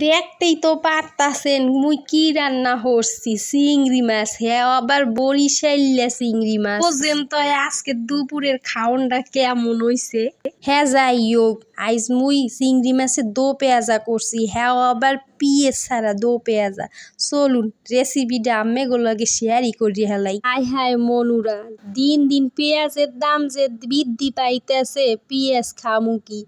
দেখতেই তো পারতাছেন মুই কি রান্না করছি। চিংড়ি মাছ, হ্যাঁ আবার বরিশাইল্লা চিংড়ি মাছ। বুঝেন তো আজকে দুপুরের খাওনটা কেমন হইছে। হ্যাঁ যাই হোক, আইজ মুই চিংড়ি মাছের দো পেঁয়াজা করছি, হ্যাঁ আবার পিএস ছাড়া দো পেঁয়াজা। চলুন রেসিপিটা আম্মেগুলোকে শেয়ারই করি হেলাই। হায় হায় মনুরা, দিন দিন পেঁয়াজের দাম যে বৃদ্ধি পাইতেছে, পেঁয়াজ খামু কি,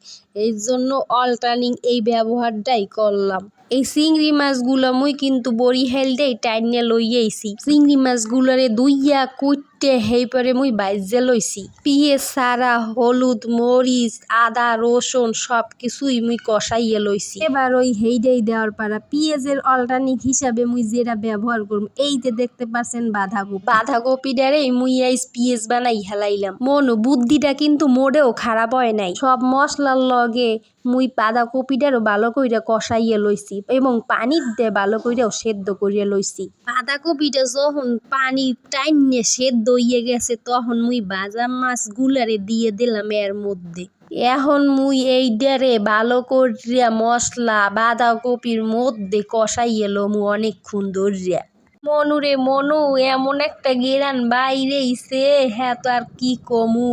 এই জন্য অল্টারনিং এই ব্যবহারটাই করলাম। এই চিংড়ি মাছগুলো মুই কিন্তু বরিশাল টাইনে লইয়াইছি। চিংড়ি মাছগুলোরে দুইয়া কুটতে হেইপরে মুই বাইজে লইছি। পিঁয়াজ ছাড়া হলুদ মরিচ আদা রসুন সব কিছুই মুই কষাইয়ে লইছি। এবার ওই হেইডাই দেওয়ার পারা পেঁয়াজের অল্টারনিক হিসাবে মুই যেটা ব্যবহার করব, এই যে দেখতে পাচ্ছেন বাঁধাকপিটারে মুই আইস পেঁয়াজ বানাই হেলাইলাম। মনো বুদ্ধিটা কিন্তু মোটেও খারাপ হয় নাই। সব মশলার লগে মুই বাঁধাকপিটারও ভালো কইরা কষাইয়ে লইছি এবং পানি দিয়ে ভালো কইরাও সেদ্ধ করিয়া লইছি। বাঁধাকপিটা যখন পানি টাইনে সেদ্ধ হইয়া গেছে, তখন মুই ভাজা মাছ গুলারে দিয়ে দিলাম এর মধ্যে। এখন মুই এইটারে ভালো করিয়া মশলা বাঁধাকপির মধ্যে কষাইয়ে লমু অনেকক্ষণ ধরিয়া। মনুরে মনু, এমন একটা গেরান বাইরেইছে, হ্যাঁ তো আর কি কমু।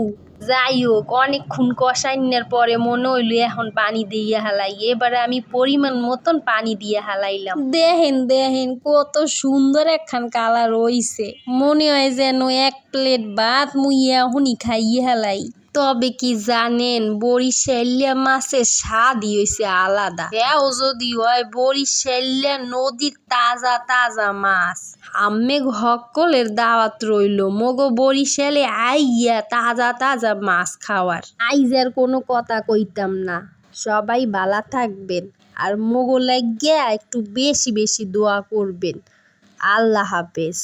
যাই হোক, অনেকক্ষণ কষাইনার পরে মনে হইলো এখন পানি দিয়ে হালাই। এবারে আমি পরিমাণ মতন পানি দিয়ে হালাইলাম। দেখেন দেখেন কত সুন্দর একখান কালার হইছে, মনে হয় যেন এক প্লেট ভাত মুই এখনই খাইয়ে হালাই। তবে কি জানেন, বরিশাইল্লা মাছের স্বাদই হইছে আলাদা। হ্যাঁ যদি হয় বরিশাইল্লা নদীর তাজা তাজা মাছ। আম্মে হকলের দাওয়াত রইলো মগো বরিশালে আইয়া তাজা তাজা মাছ খাওয়ার। আইজার কোনো কথা কইতাম না। সবাই ভালো থাকবেন আর মগো লাগিয়া একটু বেশি বেশি দোয়া করবেন। আল্লাহ হাফেজ।